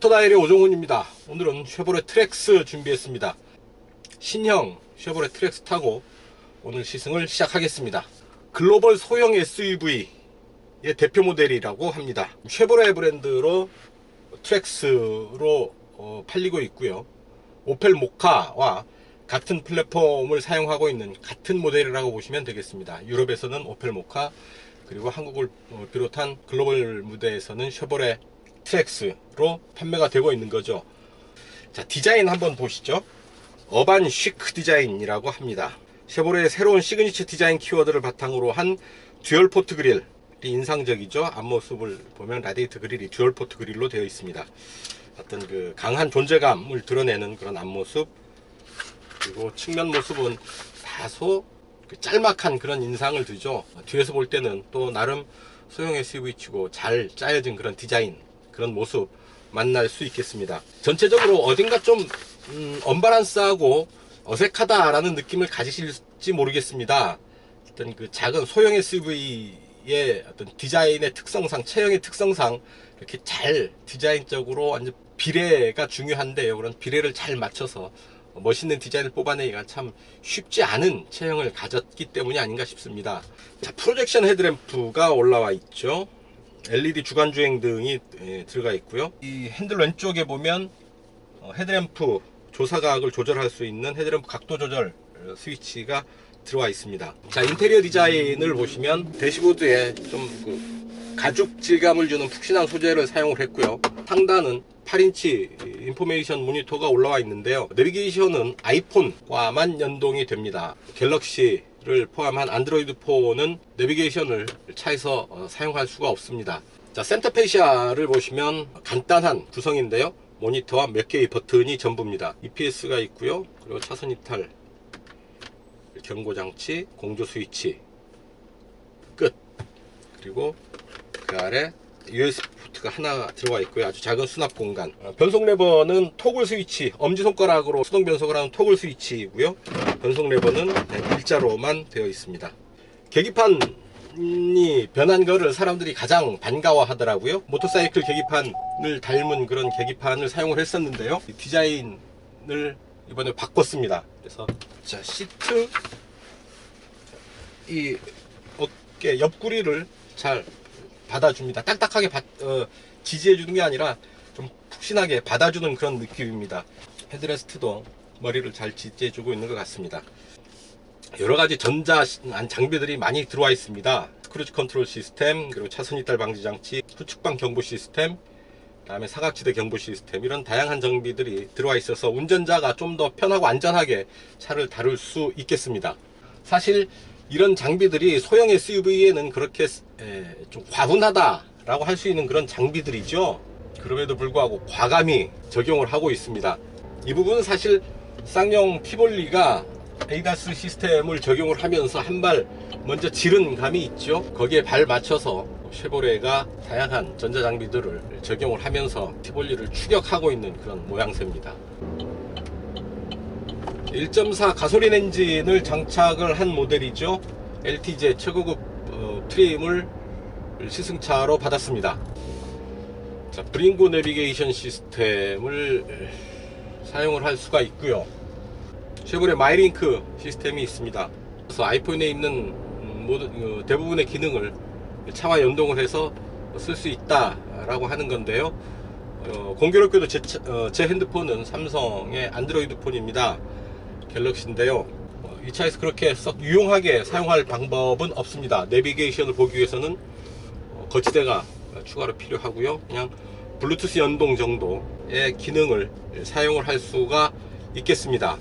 오토다일의 오종훈입니다. 오늘은 쉐보레 트랙스 준비했습니다. 신형 쉐보레 트랙스 타고 오늘 시승을 시작하겠습니다. 글로벌 소형 SUV의 대표 모델이라고 합니다. 쉐보레 브랜드로 트랙스로 팔리고 있고요. 오펠 모카와 같은 플랫폼을 사용하고 있는 같은 모델이라고 보시면 되겠습니다. 유럽에서는 오펠 모카, 그리고 한국을 비롯한 글로벌 무대에서는 쉐보레 트랙스로 판매가 되고 있는 거죠. 자, 디자인 한번 보시죠. 어반 시크 디자인이라고 합니다. 쉐보레의 새로운 시그니처 디자인 키워드를 바탕으로 한 듀얼 포트 그릴이 인상적이죠. 앞모습을 보면 라디에이터 그릴이 듀얼 포트 그릴로 되어 있습니다. 어떤 그 강한 존재감을 드러내는 그런 앞모습, 그리고 측면 모습은 다소 짤막한 그런 인상을 주죠. 뒤에서 볼 때는 또 나름 소형 SUV치고 잘 짜여진 그런 디자인, 그런 모습 만날 수 있겠습니다. 전체적으로 어딘가 좀 언밸런스하고 어색하다라는 느낌을 가지실지 모르겠습니다. 어떤 그 작은 소형 SUV의 어떤 디자인의 특성상, 체형의 특성상 이렇게 잘 디자인적으로 완전 비례가 중요한데요. 그런 비례를 잘 맞춰서 멋있는 디자인을 뽑아내기가 참 쉽지 않은 체형을 가졌기 때문이 아닌가 싶습니다. 자, 프로젝션 헤드램프가 올라와 있죠. LED 주간주행 등이 들어가 있고요. 이 핸들 왼쪽에 보면 헤드램프 조사각을 조절할 수 있는 헤드램프 각도 조절 스위치가 들어와 있습니다. 자, 인테리어 디자인을 보시면 대시보드에 좀 가죽 질감을 주는 푹신한 소재를 사용을 했고요. 상단은 8인치 인포메이션 모니터가 올라와 있는데요. 내비게이션은 아이폰과만 연동이 됩니다. 갤럭시를 포함한 안드로이드 폰은 내비게이션을 차에서 사용할 수가 없습니다. 자, 센터페시아를 보시면 간단한 구성인데요. 모니터와 몇 개의 버튼이 전부입니다. EPS가 있고요. 그리고 차선 이탈, 경고장치, 공조 스위치 끝. 그리고 그 아래 USB 포트가 하나 들어가 있고요. 아주 작은 수납 공간. 변속 레버는 토글 스위치, 엄지손가락으로 수동 변속을 하는 토글 스위치이고요. 변속 레버는 일자로만 되어 있습니다. 계기판이 변한 거를 사람들이 가장 반가워 하더라고요. 모터사이클 계기판을 닮은 그런 계기판을 사용을 했었는데요. 디자인을 이번에 바꿨습니다. 그래서 자, 시트, 이 어깨 옆구리를 잘 받아줍니다. 딱딱하게 지지해주는 게 아니라 좀 푹신하게 받아주는 그런 느낌입니다. 헤드레스트도 머리를 잘 지지해주고 있는 것 같습니다. 여러가지 전자 장비들이 많이 들어와 있습니다. 크루즈 컨트롤 시스템, 그리고 차선 이탈 방지 장치, 후측방 경보 시스템, 그 다음에 사각지대 경보 시스템, 이런 다양한 장비들이 들어와 있어서 운전자가 좀 더 편하고 안전하게 차를 다룰 수 있겠습니다. 사실 이런 장비들이 소형 SUV에는 그렇게 좀 과분하다라고 할 수 있는 그런 장비들이죠. 그럼에도 불구하고 과감히 적용을 하고 있습니다. 이 부분은 사실 쌍용 티볼리가 ADAS 시스템을 적용을 하면서 한 발 먼저 지른 감이 있죠. 거기에 발 맞춰서 쉐보레가 다양한 전자장비들을 적용을 하면서 티볼리를 추격하고 있는 그런 모양새입니다. 1.4 가솔린 엔진을 장착을 한 모델이죠. LTZ 최고급 트림을 시승차로 받았습니다. 자, 브링고 내비게이션 시스템을 사용을 할 수가 있고요. 쉐보레 마이링크 시스템이 있습니다. 그래서 아이폰에 있는 대부분의 기능을 차와 연동을 해서 쓸 수 있다라고 하는 건데요. 공교롭게도 제 핸드폰은 삼성의 안드로이드 폰입니다. 갤럭시인데요. 이 차에서 그렇게 썩 유용하게 사용할 방법은 없습니다. 내비게이션을 보기 위해서는 거치대가 추가로 필요하고요. 그냥 블루투스 연동 정도의 기능을 사용을 할 수가 있겠습니다.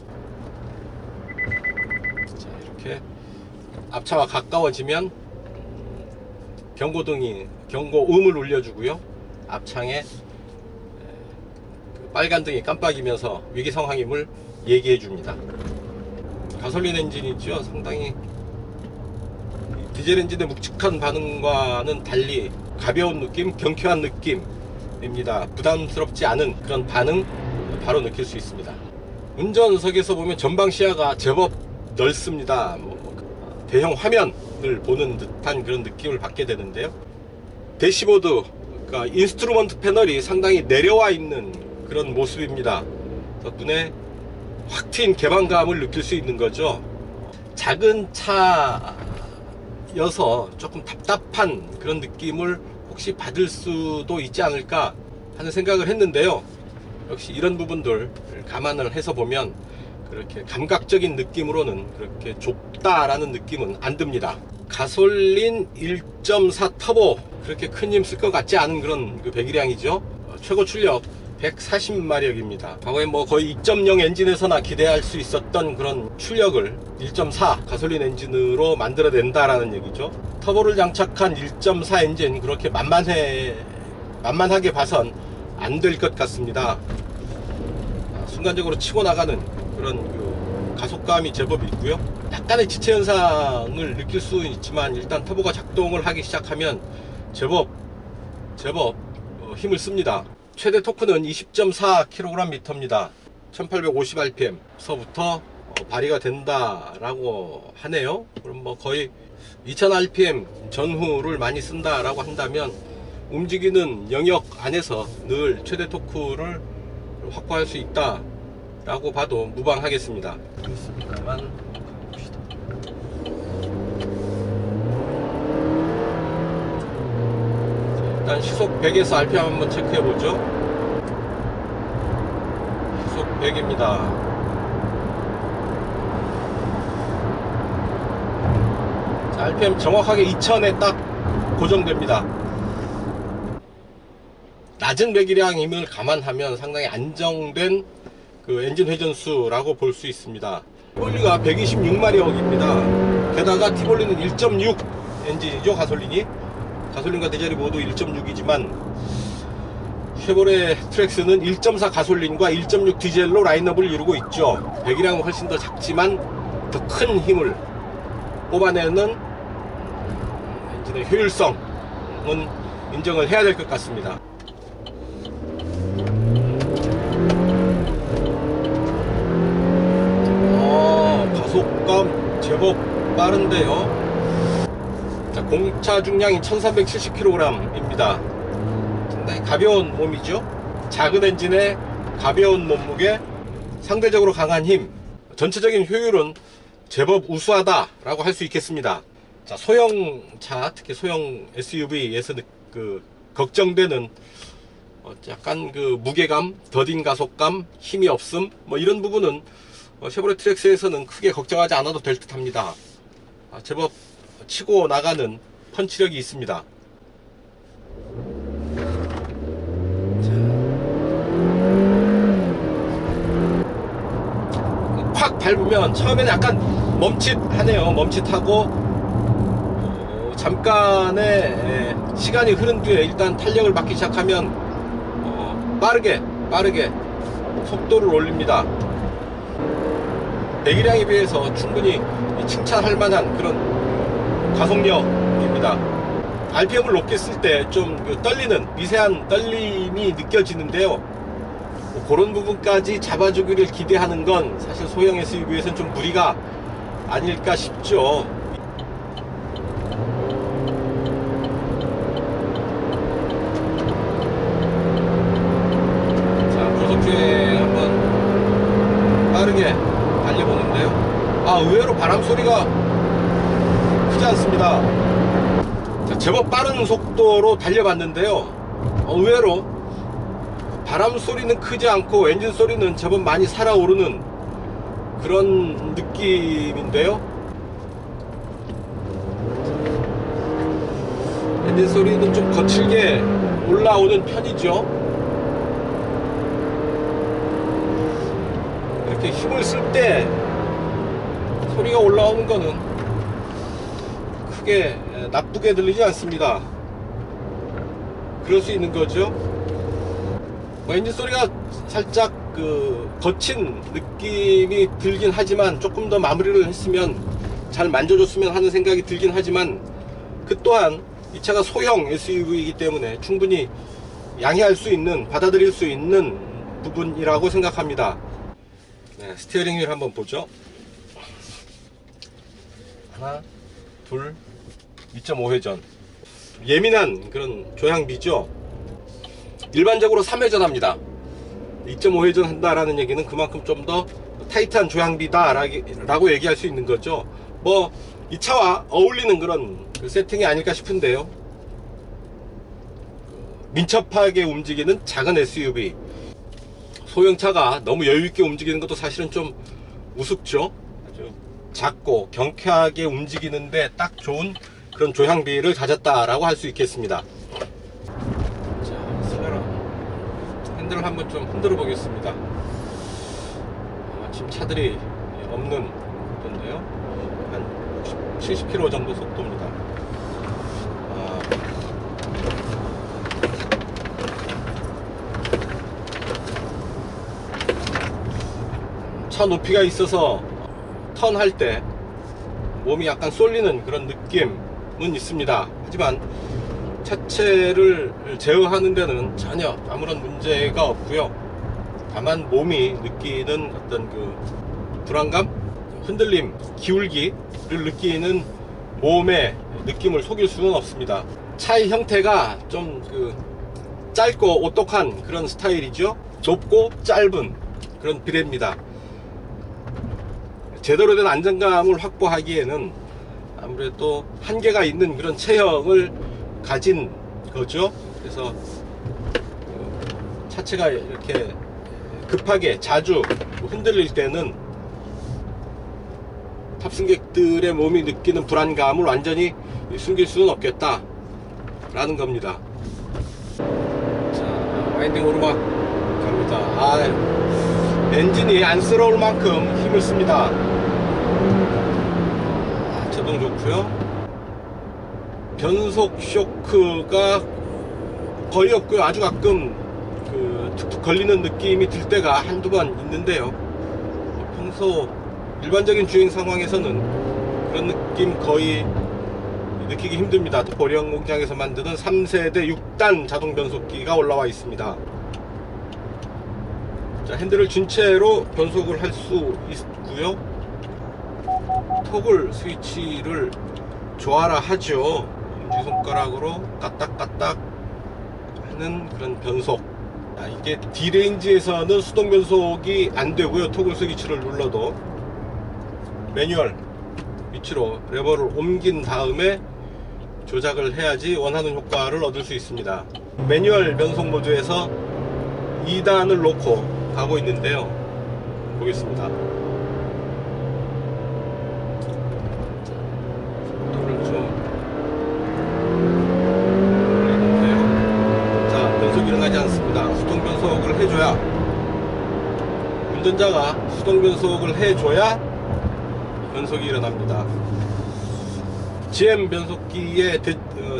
자, 이렇게 앞차와 가까워지면 경고등이 경고음을 울려주고요. 앞창에 빨간 등이 깜빡이면서 위기 상황임을 얘기해 줍니다. 가솔린 엔진이죠. 상당히 디젤 엔진의 묵직한 반응과는 달리 가벼운 느낌, 경쾌한 느낌입니다. 부담스럽지 않은 그런 반응 바로 느낄 수 있습니다. 운전석에서 보면 전방 시야가 제법 넓습니다. 대형 화면을 보는 듯한 그런 느낌을 받게 되는데요. 대시보드 그러니까 인스트루먼트 패널이 상당히 내려와 있는 그런 모습입니다. 덕분에 확 트인 개방감을 느낄 수 있는 거죠. 작은 차여서 조금 답답한 그런 느낌을 혹시 받을 수도 있지 않을까 하는 생각을 했는데요. 역시 이런 부분들 감안을 해서 보면 그렇게 감각적인 느낌으로는 그렇게 좁다라는 느낌은 안 듭니다. 가솔린 1.4 터보, 그렇게 큰 힘 쓸 것 같지 않은 그런 그 배기량이죠. 최고 출력 140마력입니다. 과거에 뭐 거의 2.0 엔진에서나 기대할 수 있었던 그런 출력을 1.4 가솔린 엔진으로 만들어낸다라는 얘기죠. 터보를 장착한 1.4 엔진, 그렇게 만만하게 봐선 안 될 것 같습니다. 순간적으로 치고 나가는 그런 그 가속감이 제법 있고요. 약간의 지체 현상을 느낄 수 있지만 일단 터보가 작동을 하기 시작하면 제법 힘을 씁니다. 최대 토크는 20.4kgm입니다. 1850rpm 서부터 발휘가 된다라고 하네요. 그럼 뭐 거의 2000rpm 전후를 많이 쓴다라고 한다면 움직이는 영역 안에서 늘 최대 토크를 확보할 수 있다 라고 봐도 무방하겠습니다. 있습니다만 봅시다. 일단 시속 100에서 RPM 한번 체크해 보죠. 시속 100입니다. 자, RPM 정확하게 2000에 딱 고정됩니다. 낮은 배기량임을 감안하면 상당히 안정된 그 엔진 회전수라고 볼 수 있습니다. 티볼리가 126마력입니다. 게다가 티볼리는 1.6 엔진이죠. 가솔린과 디젤이 모두 1.6이지만 쉐보레 트랙스는 1.4 가솔린과 1.6 디젤로 라인업을 이루고 있죠. 배기량은 훨씬 더 작지만 더 큰 힘을 뽑아내는 엔진의 효율성은 인정을 해야 될 것 같습니다. 가속감 제법 빠른데요. 자, 공차 중량이 1370kg입니다. 상당히 가벼운 몸이죠. 작은 엔진의 가벼운 몸무게, 상대적으로 강한 힘, 전체적인 효율은 제법 우수하다라고 할 수 있겠습니다. 자, 소형차, 특히 소형 SUV에서 그 걱정되는 약간 그 무게감, 더딘 가속감, 힘이 없음, 뭐 이런 부분은 쉐보레 트랙스에서는 크게 걱정하지 않아도 될 듯 합니다. 제법 치고 나가는 펀치력이 있습니다. 콱 밟으면 처음에는 약간 멈칫하네요. 멈칫하고 잠깐의 시간이 흐른 뒤에 일단 탄력을 받기 시작하면 빠르게 속도를 올립니다. 배기량에 비해서 충분히 칭찬할 만한 그런 가속력입니다. RPM을 높게 쓸 때 좀 떨리는 미세한 떨림이 느껴지는데요. 그런 부분까지 잡아주기를 기대하는 건 사실 소형 SUV에서는 좀 무리가 아닐까 싶죠. 자, 고속주행 한번 빠르게 달려보는데요. 의외로 바람 소리가 크지 않습니다. 자, 제법 빠른 속도로 달려봤는데요. 의외로 바람 소리는 크지 않고 엔진 소리는 제법 많이 살아오르는 그런 느낌인데요. 엔진 소리는 좀 거칠게 올라오는 편이죠. 이렇게 힘을 쓸 때 소리가 올라오는 거는 크게 나쁘게 들리지 않습니다. 그럴 수 있는 거죠. 엔진 소리가 살짝 거친 느낌이 들긴 하지만 조금 더 마무리를 했으면 잘 만져줬으면 하는 생각이 들긴 하지만 그 또한 이 차가 소형 SUV이기 때문에 충분히 양해할 수 있는, 받아들일 수 있는 부분이라고 생각합니다. 네, 스티어링 휠 한번 보죠. 하나, 둘, 2.5회전. 예민한 그런 조향비죠. 일반적으로 3회전 합니다. 2.5회전 한다라는 얘기는 그만큼 좀 더 타이트한 조향비다 라고 얘기할 수 있는 거죠. 뭐 이 차와 어울리는 그런 세팅이 아닐까 싶은데요. 민첩하게 움직이는 작은 SUV, 소형차가 너무 여유있게 움직이는 것도 사실은 좀 우습죠. 아주 작고 경쾌하게 움직이는데 딱 좋은 그런 조향비를 가졌다라고 할 수 있겠습니다. 자, 핸들을 한번 좀 흔들어 보겠습니다. 지금 차들이 없는 건데요. 한 70km 정도 속도입니다. 차 높이가 있어서 턴할 때 몸이 약간 쏠리는 그런 느낌은 있습니다. 하지만 차체를 제어하는 데는 전혀 아무런 문제가 없고요. 다만 몸이 느끼는 어떤 그 불안감, 흔들림, 기울기를 느끼는 몸의 느낌을 속일 수는 없습니다. 차의 형태가 좀 그 짧고 오똑한 그런 스타일이죠. 좁고 짧은 그런 비례입니다. 제대로 된 안정감을 확보하기에는 아무래도 한계가 있는 그런 체형을 가진 거죠. 그래서 차체가 이렇게 급하게 자주 흔들릴 때는 탑승객들의 몸이 느끼는 불안감을 완전히 숨길 수는 없겠다 라는 겁니다. 자, 와인딩 오르막 갑니다. 엔진이 안쓰러울 만큼 힘을 씁니다. 제동 좋고요. 변속 쇼크가 거의 없고요. 아주 가끔 그 툭툭 걸리는 느낌이 들 때가 한두 번 있는데요. 평소 일반적인 주행 상황에서는 그런 느낌 거의 느끼기 힘듭니다. 보령 공장에서 만드는 3세대 6단 자동 변속기가 올라와 있습니다. 자, 핸들을 준 채로 변속을 할 수 있고요. 토글 스위치를 조아라 하죠. 엄지손가락으로 까딱까딱 하는 그런 변속. 이게 D레인지에서는 수동 변속이 안 되고요. 토글 스위치를 눌러도 매뉴얼 위치로 레버를 옮긴 다음에 조작을 해야지 원하는 효과를 얻을 수 있습니다. 매뉴얼 변속 모드에서 2단을 놓고 가고 있는데요. 보겠습니다. 속도를 좀 내는데요. 자, 변속이 일어나지 않습니다. 수동 변속을 해줘야, 운전자가 수동 변속을 해줘야 변속이 일어납니다. GM 변속기의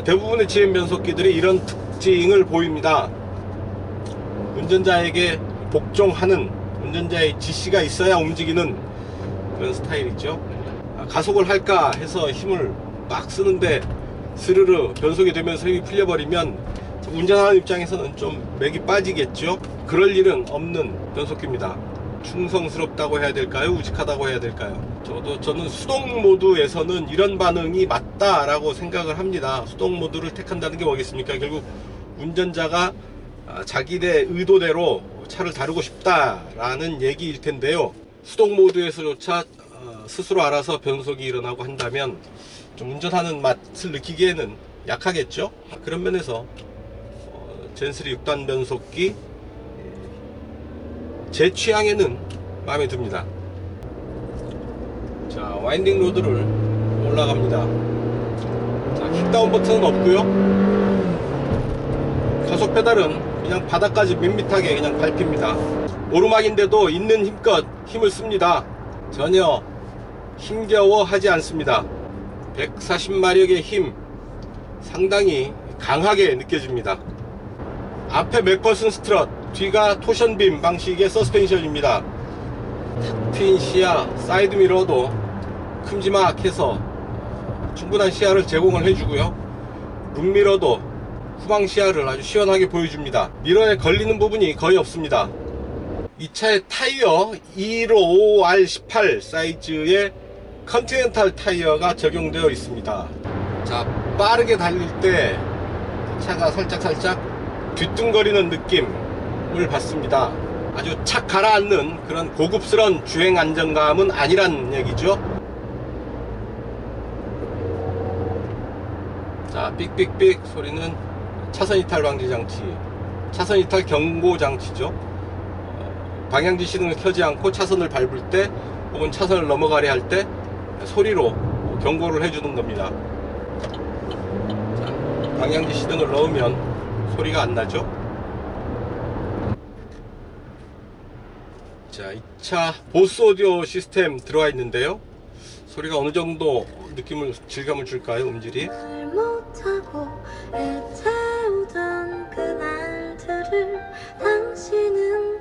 대부분의 GM 변속기들이 이런 특징을 보입니다. 운전자에게 복종하는, 운전자의 지시가 있어야 움직이는 그런 스타일이죠. 가속을 할까 해서 힘을 막 쓰는데 스르르 변속이 되면서 힘이 풀려버리면 운전하는 입장에서는 좀 맥이 빠지겠죠. 그럴 일은 없는 변속기입니다. 충성스럽다고 해야 될까요? 우직하다고 해야 될까요? 저는 수동 모드에서는 이런 반응이 맞다라고 생각을 합니다. 수동 모드를 택한다는 게 뭐겠습니까? 결국 운전자가 자기의 의도대로 차를 다루고 싶다라는 얘기일 텐데요. 수동 모드에서조차 스스로 알아서 변속이 일어나고 한다면 좀 운전하는 맛을 느끼기에는 약하겠죠. 그런 면에서 젠3 6단 변속기 제 취향에는 마음에 듭니다. 자, 와인딩 로드를 올라갑니다. 자, 킥다운 버튼은 없고요. 가속 페달은 그냥 바닥까지 밋밋하게 그냥 밟힙니다. 오르막인데도 있는 힘껏 힘을 씁니다. 전혀 힘겨워하지 않습니다. 140마력의 힘 상당히 강하게 느껴집니다. 앞에 맥퍼슨 스트럿, 뒤가 토션빔 방식의 서스펜션입니다. 탁 트인 시야, 사이드 미러도 큼지막해서 충분한 시야를 제공을 해주고요. 룸미러도 후방 시야를 아주 시원하게 보여줍니다. 미러에 걸리는 부분이 거의 없습니다. 이 차의 타이어 215R18 사이즈의 컨티넨탈 타이어가 적용되어 있습니다. 자, 빠르게 달릴 때 차가 살짝 뒤뚱거리는 느낌을 받습니다. 아주 착 가라앉는 그런 고급스러운 주행 안정감은 아니란 얘기죠. 자, 삑삑삑 소리는 차선 이탈 방지 장치, 차선 이탈 경고 장치죠. 방향지 시동을 켜지 않고 차선을 밟을 때 혹은 차선을 넘어가려 할 때 소리로 경고를 해주는 겁니다. 자, 방향지 시동을 넣으면 소리가 안 나죠. 자, 이 차 보스 오디오 시스템 들어와 있는데요. 소리가 어느 정도 느낌을, 질감을 줄까요? 음질이. 못하고 애태우던 그날들을 당신은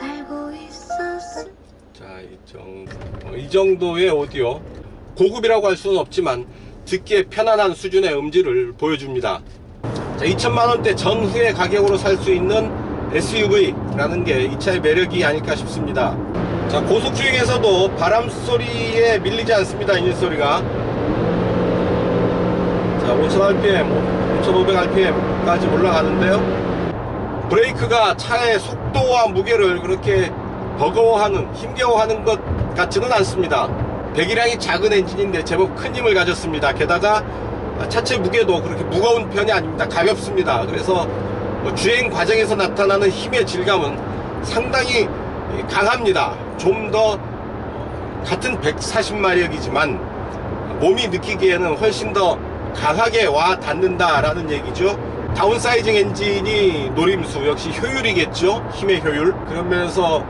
알고 있었어. 자, 이 정도의 오디오, 고급이라고 할 수는 없지만 듣기에 편안한 수준의 음질을 보여줍니다. 자, 2천만원대 전후의 가격으로 살 수 있는 SUV라는 게 이 차의 매력이 아닐까 싶습니다. 자, 고속주행에서도 바람 소리에 밀리지 않습니다. 인진 소리가. 자, 5000rpm, 5500rpm까지 올라가는데요. 브레이크가 차의 속도와 무게를 그렇게 버거워하는, 힘겨워하는 것 같지는 않습니다. 배기량이 작은 엔진인데 제법 큰 힘을 가졌습니다. 게다가 차체 무게도 그렇게 무거운 편이 아닙니다. 가볍습니다. 그래서 주행 과정에서 나타나는 힘의 질감은 상당히 강합니다. 좀 더 같은 140마력이지만 몸이 느끼기에는 훨씬 더 강하게 와 닿는다 라는 얘기죠. 다운사이징 엔진이 노림수, 역시 효율이겠죠. 힘의 효율. 그런 면에서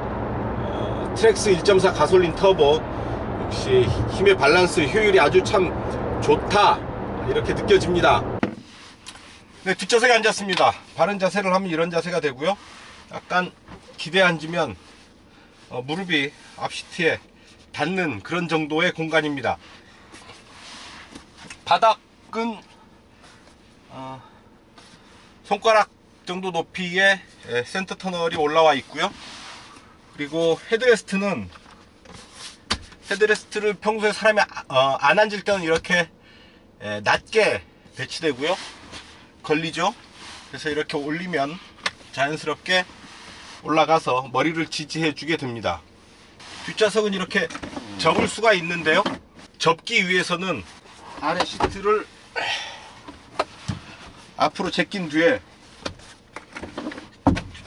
트랙스 1.4 가솔린 터보 역시 힘의 밸런스, 효율이 아주 참 좋다 이렇게 느껴집니다. 네, 뒷좌석에 앉았습니다. 바른 자세를 하면 이런 자세가 되고요. 약간 기대 앉으면 무릎이 앞시트에 닿는 그런 정도의 공간입니다. 바닥은 손가락 정도 높이의 센터 터널이 올라와 있고요. 그리고 헤드레스트를 평소에 사람이 안 앉을 때는 이렇게 낮게 배치되고요. 걸리죠. 그래서 이렇게 올리면 자연스럽게 올라가서 머리를 지지해 주게 됩니다. 뒷좌석은 이렇게 접을 수가 있는데요. 접기 위해서는 아래 시트를 앞으로 제낀 뒤에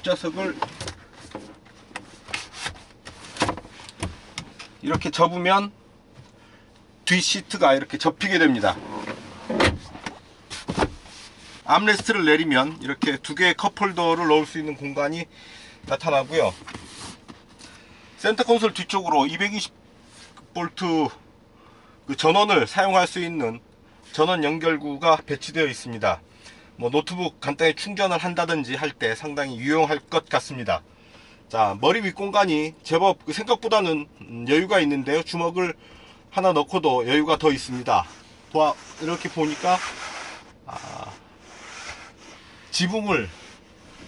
뒷좌석을 이렇게 접으면 뒷 시트가 이렇게 접히게 됩니다. 암레스트를 내리면 이렇게 두 개의 컵홀더를 넣을 수 있는 공간이 나타나고요. 센터 콘솔 뒤쪽으로 220V 그 전원을 사용할 수 있는 전원 연결구가 배치되어 있습니다. 뭐 노트북 간단히 충전을 한다든지 할 때 상당히 유용할 것 같습니다. 자, 머리 윗 공간이 제법 생각보다는 여유가 있는데요. 주먹을 하나 넣고도 여유가 더 있습니다. 이렇게 보니까 지붕을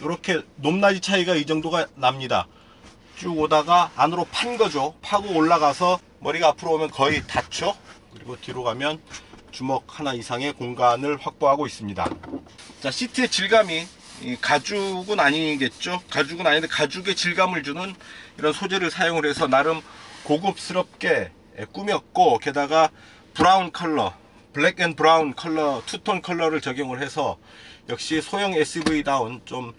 이렇게 높낮이 차이가 이 정도가 납니다. 쭉 오다가 안으로 판 거죠. 파고 올라가서 머리가 앞으로 오면 거의 닿죠. 그리고 뒤로 가면 주먹 하나 이상의 공간을 확보하고 있습니다. 자, 시트의 질감이 가죽은 아니겠죠. 가죽은 아닌데 가죽의 질감을 주는 이런 소재를 사용을 해서 나름 고급스럽게 꾸몄고, 게다가 브라운 컬러, 블랙 앤 브라운 컬러, 투톤 컬러를 적용을 해서 역시 소형 SUV다운 좀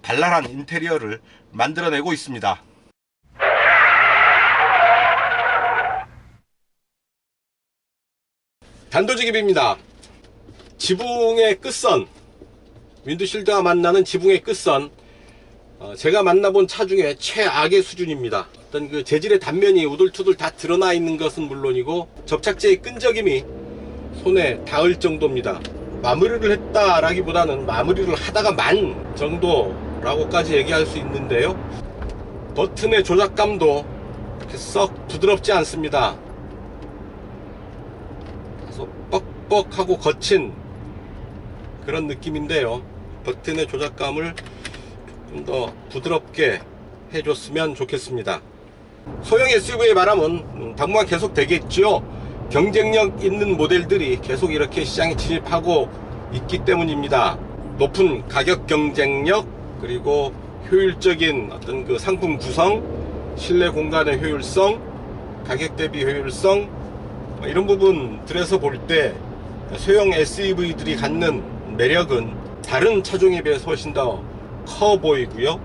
발랄한 인테리어를 만들어내고 있습니다. 단도직입입니다. 지붕의 끝선, 윈드실드와 만나는 지붕의 끝선, 제가 만나본 차 중에 최악의 수준입니다. 어떤 그 재질의 단면이 우들투들 다 드러나 있는 것은 물론이고 접착제의 끈적임이 손에 닿을 정도입니다. 마무리를 했다라기보다는 마무리를 하다가 만 정도라고까지 얘기할 수 있는데요. 버튼의 조작감도 이렇게 썩 부드럽지 않습니다. 그래서 뻑뻑하고 거친 그런 느낌인데요. 버튼의 조작감을 좀 더 부드럽게 해줬으면 좋겠습니다. 소형 SUV의 바람은 당분간 계속 되겠죠. 경쟁력 있는 모델들이 계속 이렇게 시장에 진입하고 있기 때문입니다. 높은 가격 경쟁력, 그리고 효율적인 어떤 그 상품 구성, 실내 공간의 효율성, 가격 대비 효율성, 이런 부분들에서 볼 때 소형 SUV들이 갖는 매력은 다른 차종에 비해서 훨씬 더 커 보이고요.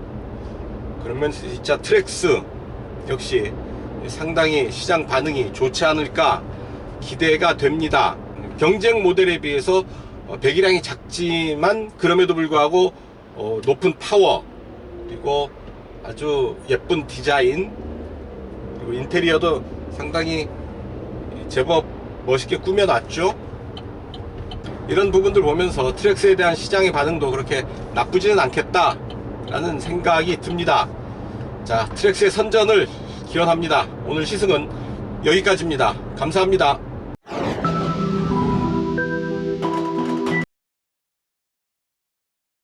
그러면 진짜 트랙스 역시 상당히 시장 반응이 좋지 않을까 기대가 됩니다. 경쟁 모델에 비해서 배기량이 작지만 그럼에도 불구하고 높은 파워, 그리고 아주 예쁜 디자인, 그리고 인테리어도 상당히 제법 멋있게 꾸며놨죠. 이런 부분들 보면서 트랙스에 대한 시장의 반응도 그렇게 나쁘지는 않겠다 라는 생각이 듭니다. 자, 트랙스의 선전을 기원합니다. 오늘 시승은 여기까지입니다. 감사합니다.